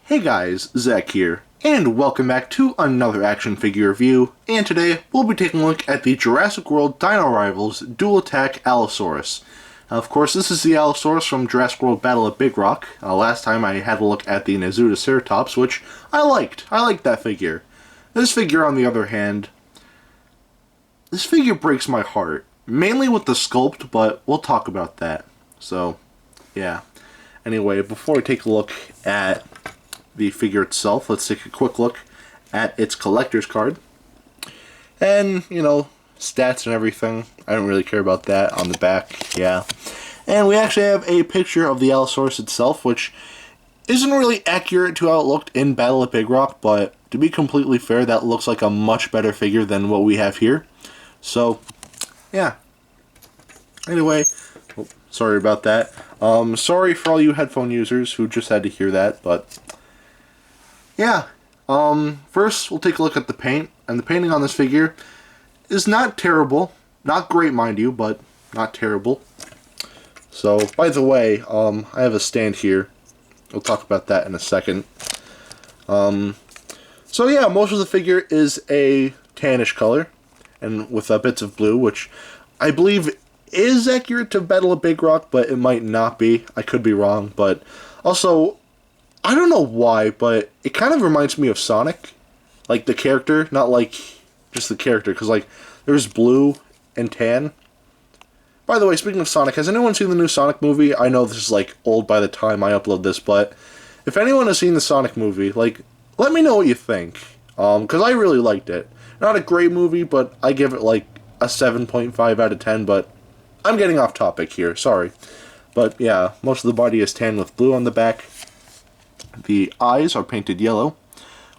Hey guys, Zack here, and welcome back to another action figure review, and today we'll be taking a look at the Jurassic World Dino Rivals Dual Attack Allosaurus. Of course, this is the Allosaurus from Jurassic World Battle at Big Rock. Last time I had a look at the Ceratops, which I liked. I liked that figure. This figure, on the other hand, this figure breaks my heart. Mainly with the sculpt, but we'll talk about that. So, yeah. Anyway, before we take a look at the figure itself, let's take a quick look at its collector's card. And, you know, stats and everything. I don't really care about that on the back, yeah. And we actually have a picture of the Allosaurus itself, which isn't really accurate to how it looked in Battle at Big Rock, but to be completely fair, that looks like a much better figure than what we have here. So, yeah. Anyway, sorry about that. Sorry for all you headphone users who just had to hear that, but yeah. First, we'll take a look at the paint, and the painting on this figure is not terrible. Not great, mind you, but not terrible. So, by the way, I have a stand here. We'll talk about that in a second. So yeah, most of the figure is a tannish color, and with bits of blue, which I believe is accurate to Battle of Big Rock, but it might not be. I could be wrong, but also, I don't know why, but it kind of reminds me of Sonic. Like, the character, not like just the character, because, like, there's blue and tan. By the way, speaking of Sonic, has anyone seen the new Sonic movie? I know this is, like, old by the time I upload this, but if anyone has seen the Sonic movie, like, let me know what you think, because I really liked it. Not a great movie, but I give it, like, a 7.5 out of 10, but I'm getting off topic here, sorry. But, yeah, most of the body is tan with blue on the back. The eyes are painted yellow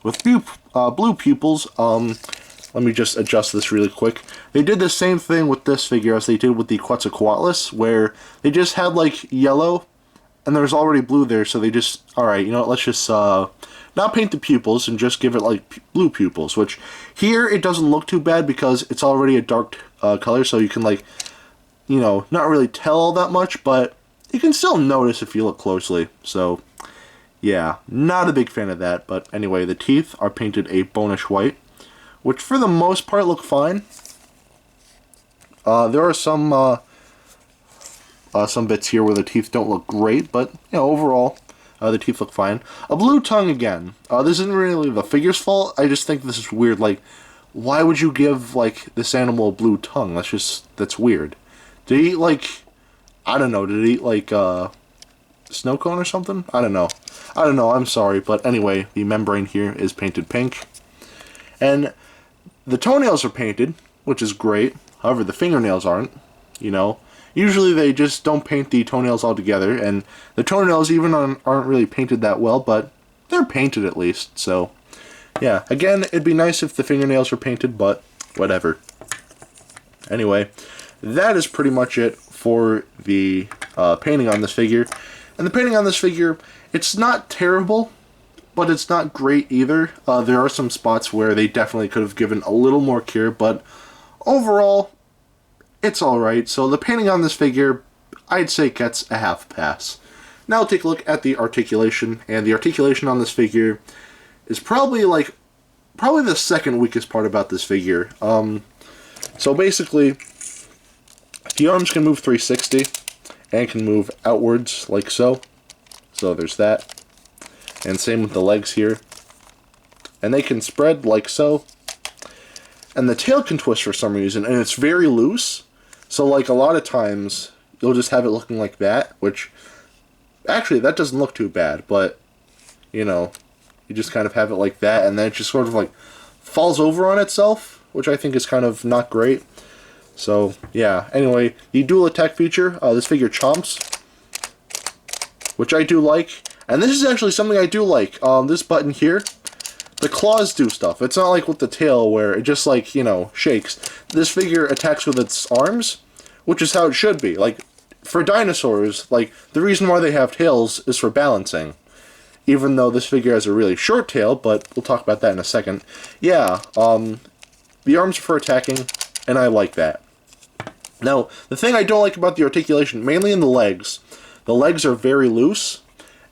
with blue pupils. Let me just adjust this really quick. They did the same thing with this figure as they did with the Quetzalcoatlus, where they just had, like, yellow, and there's already blue there, so they just, alright, you know what, let's just, not paint the pupils and just give it, like, blue pupils, which here it doesn't look too bad because it's already a dark color, so you can, like, you know, not really tell all that much, but you can still notice if you look closely, so yeah, not a big fan of that, but anyway, the teeth are painted a bonish white, which for the most part look fine. There are some bits here where the teeth don't look great, but you know, overall, the teeth look fine. A blue tongue again. This isn't really the figure's fault. I just think this is weird. Like, why would you give like this animal a blue tongue? That's weird. Did he eat like, I don't know. Did he eat like snow cone or something? I don't know. I'm sorry, but anyway, the membrane here is painted pink, and the toenails are painted, which is great. However, the fingernails aren't. You know, usually they just don't paint the toenails altogether, and the toenails even aren't really painted that well, but they're painted at least. So, yeah. Again, it'd be nice if the fingernails were painted, but whatever. Anyway, that is pretty much it for the painting on this figure. And the painting on this figure, it's not terrible, but it's not great either. There are some spots where they definitely could have given a little more care, but overall, it's alright. So the painting on this figure, I'd say gets a half pass. Now take a look at the articulation, and the articulation on this figure is probably the second weakest part about this figure. So basically, the arms can move 360, and can move outwards like so. So there's that. And same with the legs here. And they can spread like so. And the tail can twist for some reason, and it's very loose. So like a lot of times, you'll just have it looking like that, which, actually that doesn't look too bad, but, you know, you just kind of have it like that, and then it just sort of like falls over on itself, which I think is kind of not great. So, yeah. Anyway, the dual attack feature, this figure chomps, which I do like. And this is actually something I do like. This button here, the claws do stuff. It's not like with the tail where it just, like, you know, shakes. This figure attacks with its arms, which is how it should be. Like, for dinosaurs, like, the reason why they have tails is for balancing. Even though this figure has a really short tail, but we'll talk about that in a second. Yeah, the arms are for attacking, and I like that. Now, the thing I don't like about the articulation, mainly in the legs are very loose,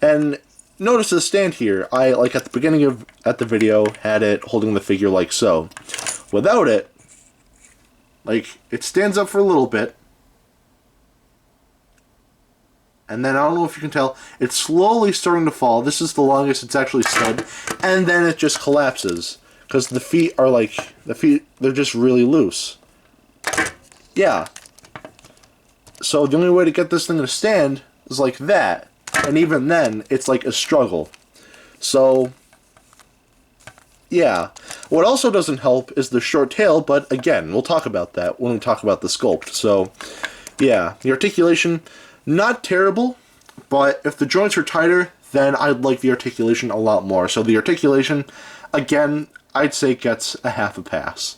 and notice the stand here. I, like, at the beginning of the video, had it holding the figure like so. Without it, like, it stands up for a little bit, and then, I don't know if you can tell, it's slowly starting to fall. This is the longest it's actually stood, and then it just collapses. Because the feet are like, they're just really loose. Yeah. So the only way to get this thing to stand is like that. And even then, it's like a struggle. So, yeah. What also doesn't help is the short tail, but again, we'll talk about that when we talk about the sculpt. So, yeah. The articulation, not terrible, but if the joints are tighter, then I'd like the articulation a lot more. So the articulation, again, I'd say gets a half a pass.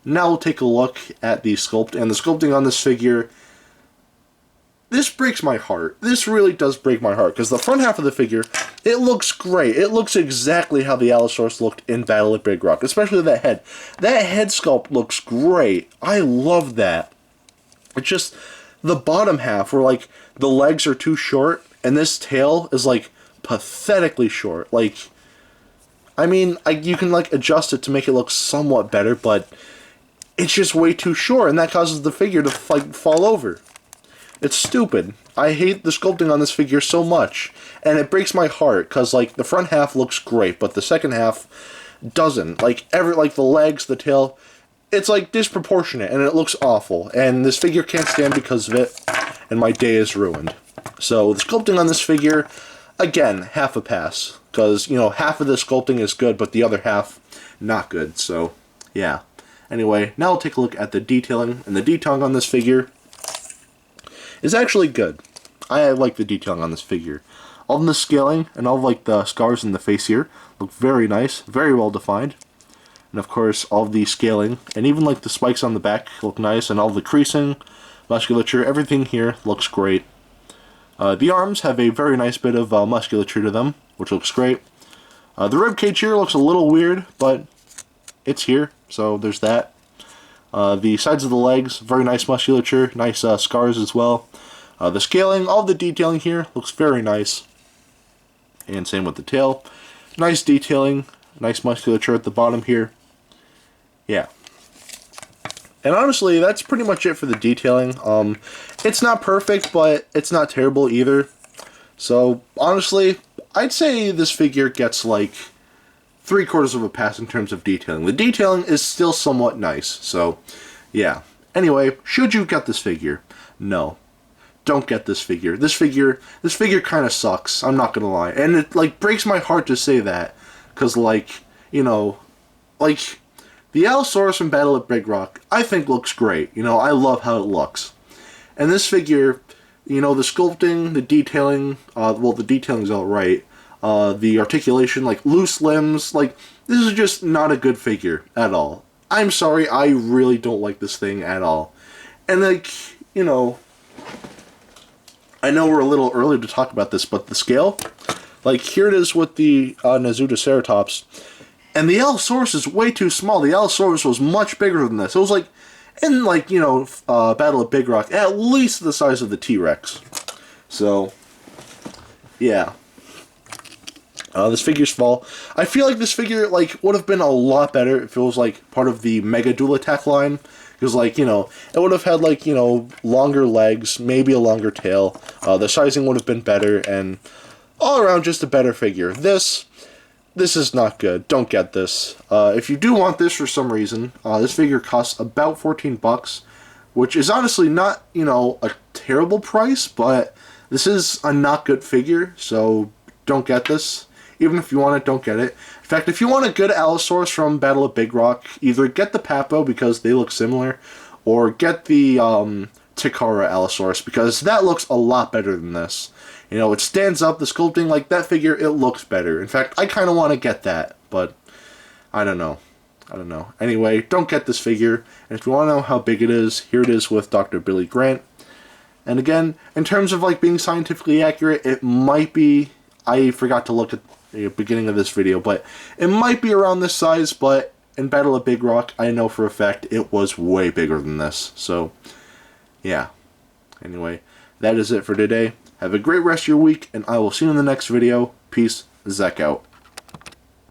Now we'll take a look at the sculpt, and the sculpting on this figure, this breaks my heart. This really does break my heart, because the front half of the figure, it looks great. It looks exactly how the Allosaurus looked in Battle at Big Rock, especially that head. That head sculpt looks great. I love that. It's just the bottom half, where, like, the legs are too short, and this tail is, like, pathetically short. Like, I mean, you can, like, adjust it to make it look somewhat better, but it's just way too short, and that causes the figure to, like, fall over. It's stupid. I hate the sculpting on this figure so much, and it breaks my heart, because, like, the front half looks great, but the second half doesn't. Like, the legs, the tail, it's, like, disproportionate, and it looks awful, and this figure can't stand because of it, and my day is ruined. So, the sculpting on this figure, again, half a pass, because, you know, half of the sculpting is good, but the other half, not good, so, yeah. Anyway, now we'll take a look at the detailing, and the detailing on this figure is actually good. I like the detailing on this figure. All the scaling and all, like, the scars in the face here look very nice, very well defined. And of course, all the scaling, and even, like, the spikes on the back look nice, and all the creasing, musculature, everything here looks great. The arms have a very nice bit of musculature to them, which looks great. The rib cage here looks a little weird, but it's here, so there's that. The sides of the legs, very nice musculature, nice scars as well. The scaling, all the detailing here looks very nice. And same with the tail. Nice detailing, nice musculature at the bottom here. Yeah. And honestly, that's pretty much it for the detailing. It's not perfect, but it's not terrible either. So, honestly, I'd say this figure gets like 3/4 of a pass in terms of detailing. The detailing is still somewhat nice, so yeah. Anyway, should you get this figure? No. Don't get this figure. This figure kind of sucks, I'm not gonna lie. And it, like, breaks my heart to say that, because, like, you know, like, the Allosaurus in Battle at Big Rock, I think looks great. You know, I love how it looks. And this figure, you know, the sculpting, the detailing, well, the detailing's alright. The articulation, like, loose limbs, like, this is just not a good figure at all. I'm sorry, I really don't like this thing at all. And, like, you know, I know we're a little early to talk about this, but the scale, like, here it is with the Ceratops, and the Allosaurus is way too small. The Allosaurus was much bigger than this. It was, like, in, like, you know, Battle at Big Rock, at least the size of the T-Rex. So, yeah. This figure's fall. I feel like this figure, like, would have been a lot better if it was, like, part of the Mega Duel Attack line. Because, like, you know, it would have had, like, you know, longer legs, maybe a longer tail. The sizing would have been better, and all around just a better figure. This is not good. Don't get this. If you do want this for some reason, this figure costs about $14, which is honestly not, you know, a terrible price, but this is a not good figure, so don't get this. Even if you want it, don't get it. In fact, if you want a good Allosaurus from Battle of Big Rock, either get the Papo, because they look similar, or get the Takara Allosaurus, because that looks a lot better than this. You know, it stands up, the sculpting, like, that figure, it looks better. In fact, I kind of want to get that, but I don't know. Anyway, don't get this figure, and if you want to know how big it is, here it is with Dr. Billy Grant. And again, in terms of, like, being scientifically accurate, it might be, I forgot to look at the beginning of this video, but it might be around this size, but in Battle of Big Rock, I know for a fact it was way bigger than this. So, yeah. Anyway, that is it for today. Have a great rest of your week, and I will see you in the next video. Peace. Zack out.